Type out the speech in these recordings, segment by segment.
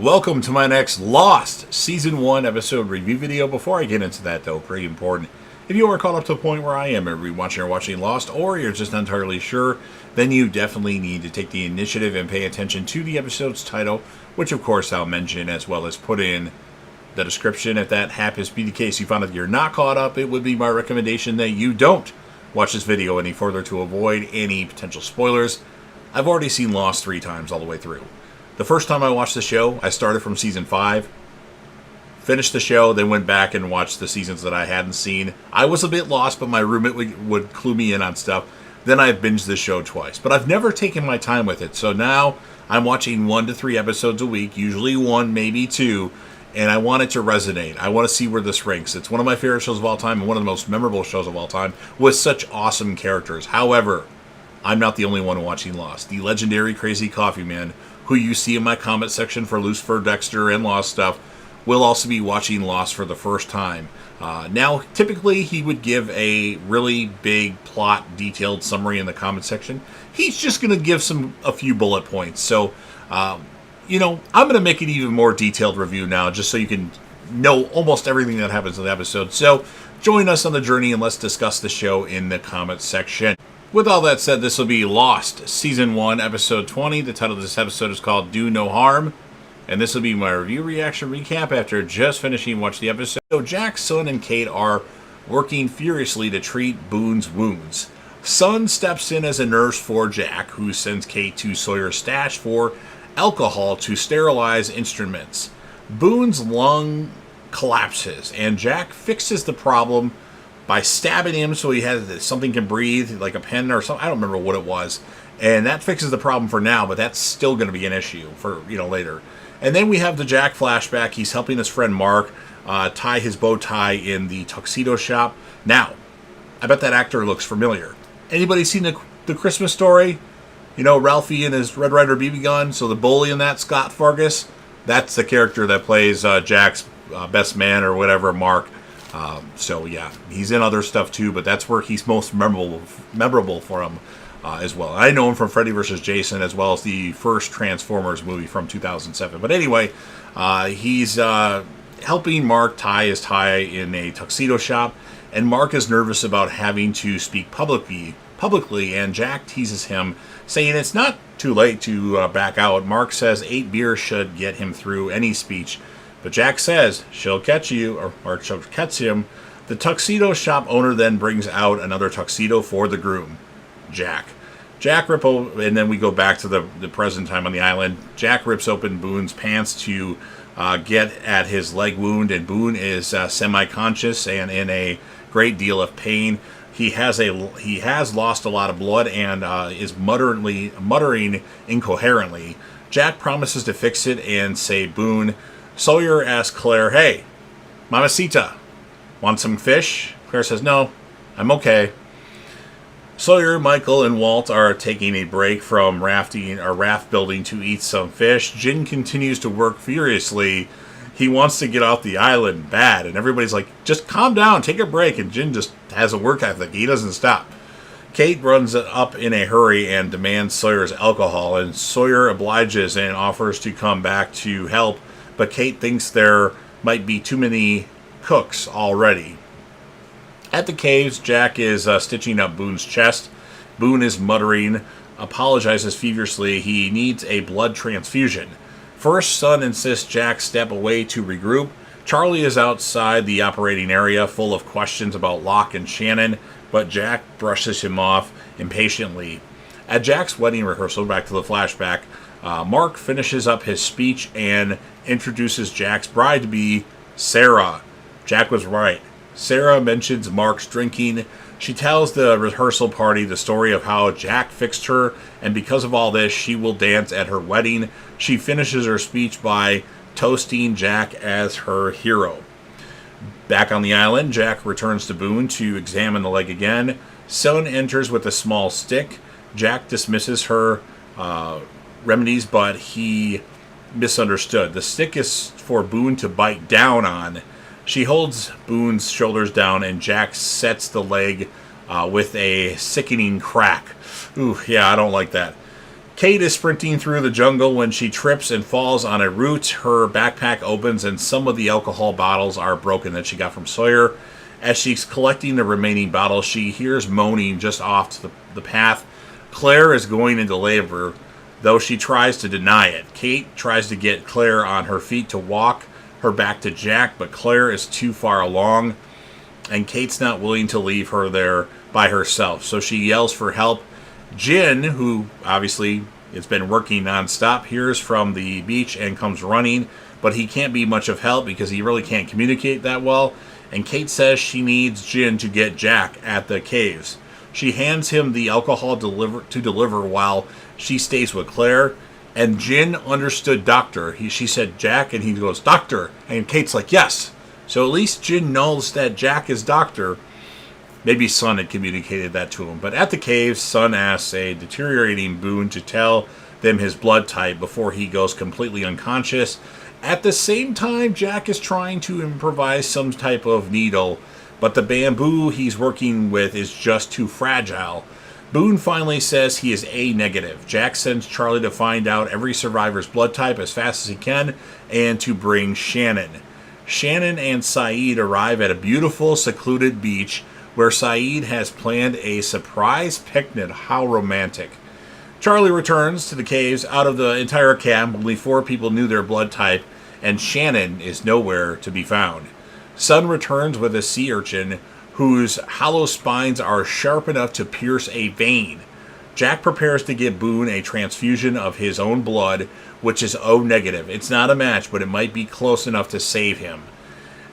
Welcome to my next Lost Season 1 episode review video. Before I get into that, though, pretty important, if you are caught up to the point where I am and rewatching or watching Lost, or you're just not entirely sure, then you definitely need to take the initiative and pay attention to the episode's title, which of course I'll mention as well as put in the description. If that happens to be the case, you found that you're not caught up, it would be my recommendation that you don't watch this video any further to avoid any potential spoilers. I've already seen Lost 3 times all the way through. The first time I watched the show, I started from Season 5, finished the show, then went back and watched the seasons that I hadn't seen. I was a bit lost, but my roommate would clue me in on stuff. Then I've binged the show twice. But I've never taken my time with it, so now I'm watching 1 to 3 episodes a week, usually 1, maybe 2, and I want it to resonate. I want to see where this ranks. It's one of my favorite shows of all time and one of the most memorable shows of all time with such awesome characters. However, I'm not the only one watching Lost. The legendary Crazy Coffee Man, who you see in my comment section for Lucifer, Dexter, and Lost stuff, will also be watching Lost for the first time. Now, typically, he would give a really big plot detailed summary in the comment section. He's just going to give a few bullet points. So, I'm going to make an even more detailed review now, just so you can know almost everything that happens in the episode. So, join us on the journey and let's discuss the show in the comment section. With all that said, this will be Lost, Season 1, Episode 20. The title of this episode is called Do No Harm. And this will be my review reaction recap after just finishing watching the episode. So Jack, Sun, and Kate are working furiously to treat Boone's wounds. Sun steps in as a nurse for Jack, who sends Kate to Sawyer's stash for alcohol to sterilize instruments. Boone's lung collapses, and Jack fixes the problem by stabbing him so he has something can breathe, like a pen or something. I don't remember what it was. And that fixes the problem for now, but that's still going to be an issue for, later. And then we have the Jack flashback. He's helping his friend Mark tie his bow tie in the tuxedo shop. Now, I bet that actor looks familiar. Anybody seen the Christmas Story? Ralphie and his Red Ryder BB gun. So the bully in that, Scott Fargus, that's the character that plays Jack's best man or whatever, Mark. So yeah, he's in other stuff too, but that's where he's most memorable for him as well. I know him from Freddy vs. Jason as well as the first Transformers movie from 2007. But anyway, he's helping Mark tie his tie in a tuxedo shop, and Mark is nervous about having to speak publicly, and Jack teases him, saying it's not too late to back out. Mark says 8 beers should get him through any speech. But Jack says she'll catch you, or she'll catch him. The tuxedo shop owner then brings out another tuxedo for the groom, Jack. And then we go back to the present time on the island. Jack rips open Boone's pants to get at his leg wound, and Boone is semi-conscious and in a great deal of pain. He has lost a lot of blood and is muttering incoherently. Jack promises to fix it and save Boone. Sawyer asks Claire, "Hey, Mamacita, want some fish?" Claire says, "No, I'm okay." Sawyer, Michael, and Walt are taking a break from raft building to eat some fish. Jin continues to work furiously. He wants to get off the island bad, and everybody's like, "Just calm down, take a break." And Jin just has a work ethic. He doesn't stop. Kate runs up in a hurry and demands Sawyer's alcohol, and Sawyer obliges and offers to come back to help. But Kate thinks there might be too many cooks already. At the caves, Jack is stitching up Boone's chest. Boone is muttering, apologizes feverishly. He needs a blood transfusion. First, Sun insists Jack step away to regroup. Charlie is outside the operating area, full of questions about Locke and Shannon, but Jack brushes him off impatiently. At Jack's wedding rehearsal, back to the flashback, Mark finishes up his speech and introduces Jack's bride to be, Sarah. Jack was right. Sarah mentions Mark's drinking. She tells the rehearsal party the story of how Jack fixed her, and because of all this, she will dance at her wedding. She finishes her speech by toasting Jack as her hero. Back on the island, Jack returns to Boone to examine the leg again. Sun enters with a small stick. Jack dismisses her remedies, but he misunderstood. The stick is for Boone to bite down on. She holds Boone's shoulders down, and Jack sets the leg with a sickening crack. Ooh, yeah, I don't like that. Kate is sprinting through the jungle when she trips and falls on a root. Her backpack opens and some of the alcohol bottles are broken that she got from Sawyer. As she's collecting the remaining bottles, she hears moaning just off to the path. Claire is going into labor, though she tries to deny it. Kate tries to get Claire on her feet to walk her back to Jack, but Claire is too far along, and Kate's not willing to leave her there by herself, so she yells for help. Jin, who obviously has been working nonstop, hears from the beach and comes running, but he can't be much of help because he really can't communicate that well, and Kate says she needs Jin to get Jack at the caves. She hands him the alcohol to deliver while she stays with Claire, and Jin understood doctor. She said Jack, and he goes, doctor, and Kate's like, yes. So at least Jin knows that Jack is doctor. Maybe Sun had communicated that to him. But at the caves, Sun asks a deteriorating Boone to tell them his blood type before he goes completely unconscious. At the same time, Jack is trying to improvise some type of needle, but the bamboo he's working with is just too fragile. Boone finally says he is A negative. Jack sends Charlie to find out every survivor's blood type as fast as he can and to bring Shannon. Shannon and Saeed arrive at a beautiful, secluded beach where Saeed has planned a surprise picnic. How romantic. Charlie returns to the caves. Out of the entire camp, only 4 people knew their blood type, and Shannon is nowhere to be found. Sun returns with a sea urchin whose hollow spines are sharp enough to pierce a vein. Jack prepares to give Boone a transfusion of his own blood, which is O negative. It's not a match, but it might be close enough to save him.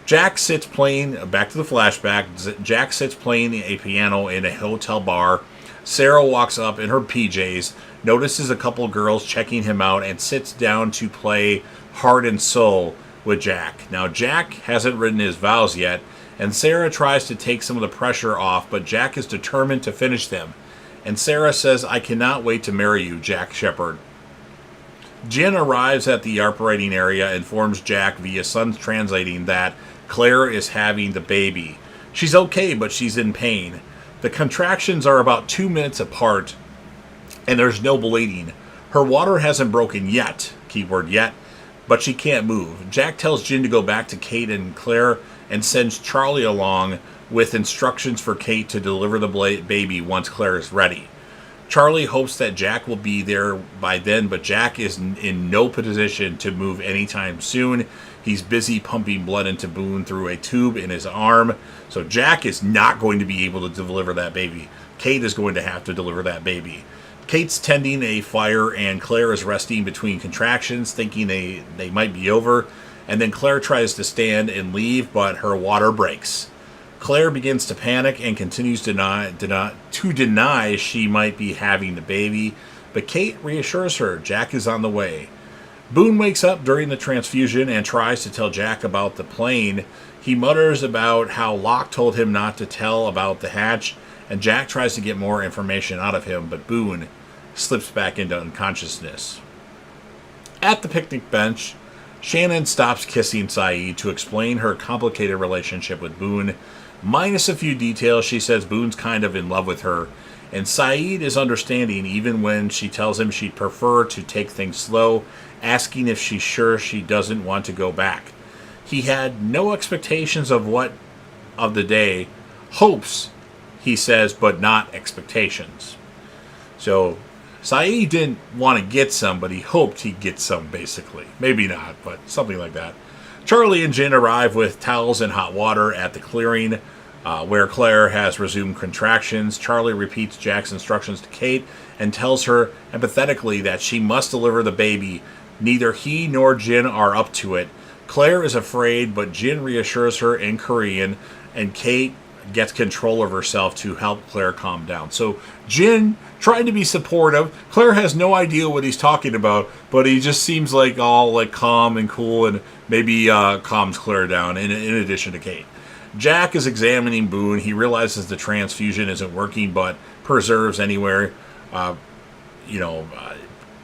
Jack sits playing, back to the flashback, Jack sits playing a piano in a hotel bar. Sarah walks up in her PJs, notices a couple girls checking him out, and sits down to play Heart and Soul with Jack. Now, Jack hasn't written his vows yet, and Sarah tries to take some of the pressure off, but Jack is determined to finish them. And Sarah says, I cannot wait to marry you, Jack Shepard. Jin arrives at the operating area and informs Jack via Sun's translating that Claire is having the baby. She's okay, but she's in pain. The contractions are about 2 minutes apart, and there's no bleeding. Her water hasn't broken yet, keyword yet, but she can't move. Jack tells Jin to go back to Kate and Claire and sends Charlie along with instructions for Kate to deliver the baby once Claire is ready. Charlie hopes that Jack will be there by then, but Jack is in no position to move anytime soon. He's busy pumping blood into Boone through a tube in his arm. So Jack is not going to be able to deliver that baby. Kate is going to have to deliver that baby. Kate's tending a fire, and Claire is resting between contractions, thinking they might be over. And then Claire tries to stand and leave, but her water breaks. Claire begins to panic and continues to deny she might be having the baby, but Kate reassures her Jack is on the way. Boone wakes up during the transfusion and tries to tell Jack about the plane. He mutters about how Locke told him not to tell about the hatch, and Jack tries to get more information out of him, but Boone slips back into unconsciousness. At the picnic bench, Shannon stops kissing Saeed to explain her complicated relationship with Boone. Minus a few details, she says Boone's kind of in love with her, and Saeed is understanding even when she tells him she'd prefer to take things slow, asking if she's sure she doesn't want to go back. He had no expectations of the day, hopes, he says, but not expectations. So Saeed didn't want to get some, but he hoped he'd get some, basically. Maybe not, but something like that. Charlie and Jin arrive with towels and hot water at the clearing where Claire has resumed contractions. Charlie repeats Jack's instructions to Kate and tells her empathetically that she must deliver the baby. Neither he nor Jin are up to it. Claire is afraid, but Jin reassures her in Korean, and Kate gets control of herself to help Claire calm down. So Jin trying to be supportive. Claire has no idea what he's talking about, but he just seems like all like calm and cool, and maybe calms Claire down in addition to Kate. Jack is examining Boone. He realizes the transfusion isn't working, but perseveres anyway.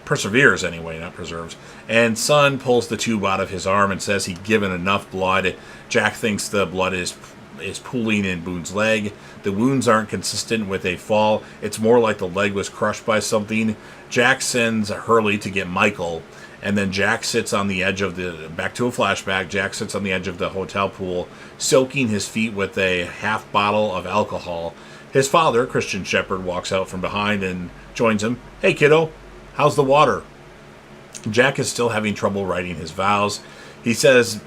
Perseveres anyway, not preserves. And Sun pulls the tube out of his arm and says he'd given enough blood. Jack thinks the blood is is pooling in Boone's leg. The wounds aren't consistent with a fall. It's more like the leg was crushed by something. Jack sends Hurley to get Michael, and then Jack sits on the edge of the... Back to a flashback. Jack sits on the edge of the hotel pool, soaking his feet with a half bottle of alcohol. His father, Christian Shepherd, walks out from behind and joins him. Hey, kiddo, how's the water? Jack is still having trouble writing his vows. He says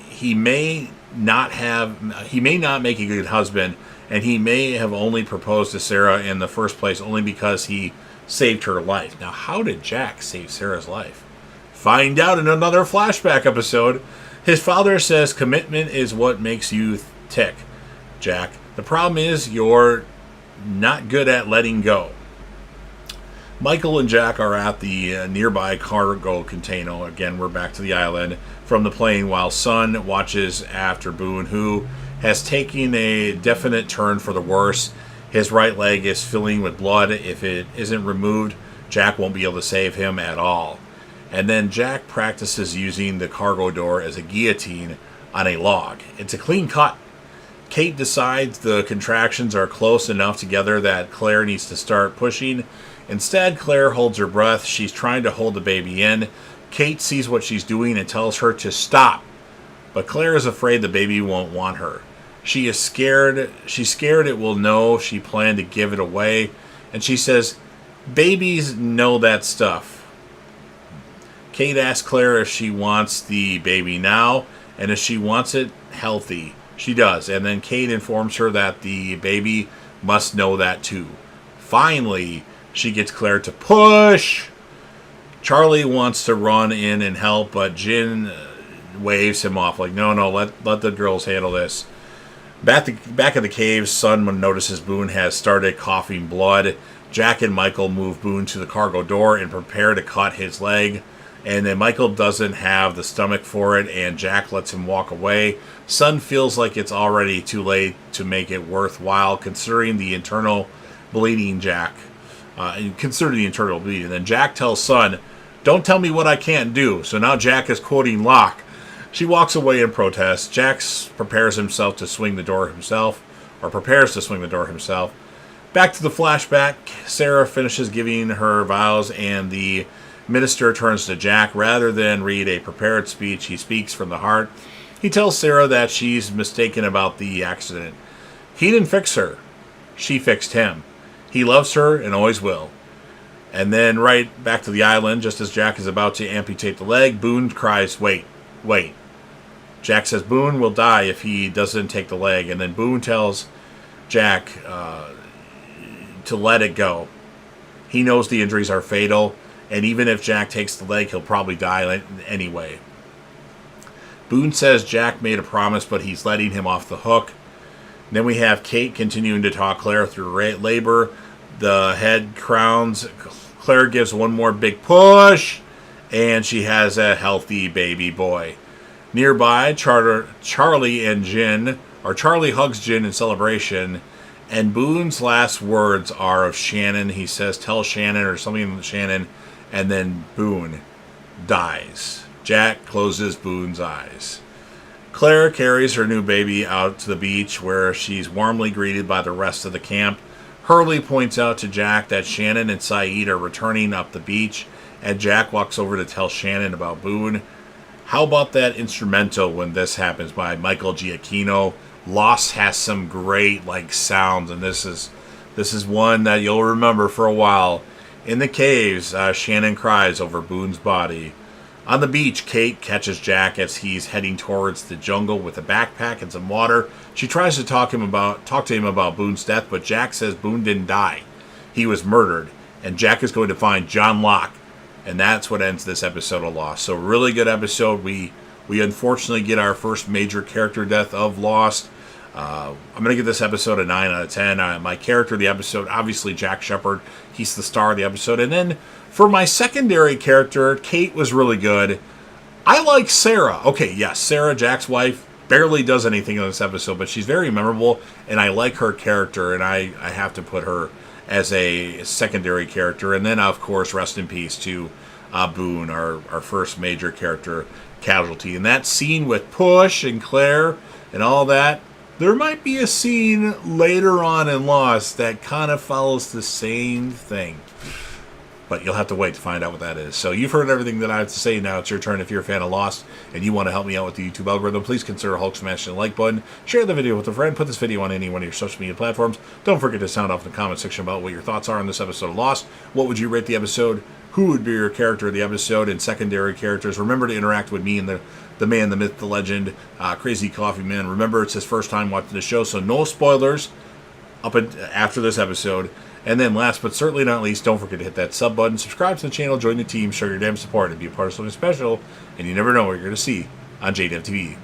he may not make a good husband, and he may have only proposed to Sarah in the first place only because he saved her life. Now, how did Jack save Sarah's life? Find out in another flashback episode. His father says commitment is what makes you tick, Jack. The problem is you're not good at letting go. Michael and Jack are at the nearby cargo container. Again, we're back to the island from the plane while Sun watches after Boone, who has taken a definite turn for the worse. His right leg is filling with blood. If it isn't removed, Jack won't be able to save him at all. And then Jack practices using the cargo door as a guillotine on a log. It's a clean cut. Kate decides the contractions are close enough together that Claire needs to start pushing. Instead, Claire holds her breath. She's trying to hold the baby in. Kate sees what she's doing and tells her to stop. But Claire is afraid the baby won't want her. She is scared. She's scared it will know she planned to give it away. And she says, babies know that stuff. Kate asks Claire if she wants the baby now, and if she wants it healthy. She does, and then Kate informs her that the baby must know that too. Finally, she gets Claire to push. Charlie wants to run in and help, but Jin waves him off, like, no, let the girls handle this. Back at the cave, Sun notices Boone has started coughing blood. Jack and Michael move Boone to the cargo door and prepare to cut his leg. And then Michael doesn't have the stomach for it, and Jack lets him walk away. Sun feels like it's already too late to make it worthwhile, considering the internal bleeding, Jack. And then Jack tells Sun, don't tell me what I can't do. So now Jack is quoting Locke. She walks away in protest. Jack prepares to swing the door himself. Back to the flashback. Sarah finishes giving her vows, and the minister turns to Jack. Rather than read a prepared speech, he speaks from the heart. He tells Sarah that she's mistaken about the accident. He didn't fix her. She fixed him. He loves her and always will. And then right back to the island, just as Jack is about to amputate the leg, Boone cries, wait. Jack says Boone will die if he doesn't take the leg. And then Boone tells Jack to let it go. He knows the injuries are fatal. And even if Jack takes the leg, he'll probably die anyway. Boone says Jack made a promise, but he's letting him off the hook. Then we have Kate continuing to talk Claire through labor. The head crowns. Claire gives one more big push, and she has a healthy baby boy. Nearby, Charlie hugs Jin in celebration, and Boone's last words are of Shannon. He says, tell Shannon, or something to Shannon. And then Boone dies. Jack closes Boone's eyes. Claire carries her new baby out to the beach where she's warmly greeted by the rest of the camp. Hurley points out to Jack that Shannon and Saeed are returning up the beach, and Jack walks over to tell Shannon about Boone. How about that instrumental when this happens by Michael Giacchino? Lost has some great sounds, and this is one that you'll remember for a while. In the caves, Shannon cries over Boone's body. On the beach, Kate catches Jack as he's heading towards the jungle with a backpack and some water. She tries to talk to him about Boone's death, but Jack says Boone didn't die. He was murdered, and Jack is going to find John Locke, and that's what ends this episode of Lost. So really good episode. We unfortunately get our first major character death of Lost. I'm going to give this episode a 9 out of 10. My character of the episode, obviously Jack Shepherd. He's the star of the episode. And then for my secondary character, Kate was really good. I like Sarah. Okay, yes, Sarah, Jack's wife, barely does anything in this episode, but she's very memorable, and I like her character, and I have to put her as a secondary character. And then, of course, rest in peace to Boone, our first major character casualty. And that scene with Push and Claire and all that, there might be a scene later on in Lost that kind of follows the same thing. But you'll have to wait to find out what that is. So you've heard everything that I have to say. Now it's your turn. If you're a fan of Lost and you want to help me out with the YouTube algorithm, please consider Hulk smashing the like button. Share the video with a friend. Put this video on any one of your social media platforms. Don't forget to sound off in the comment section about what your thoughts are on this episode of Lost. What would you rate the episode? Who would be your character of the episode and secondary characters? Remember to interact with me and the man, the myth, the legend, Crazy Coffee Man. Remember, it's his first time watching the show, so no spoilers after this episode. And then last but certainly not least, don't forget to hit that sub button, subscribe to the channel, join the team, show your damn support, and be a part of something special. And you never know what you're going to see on JDevTV.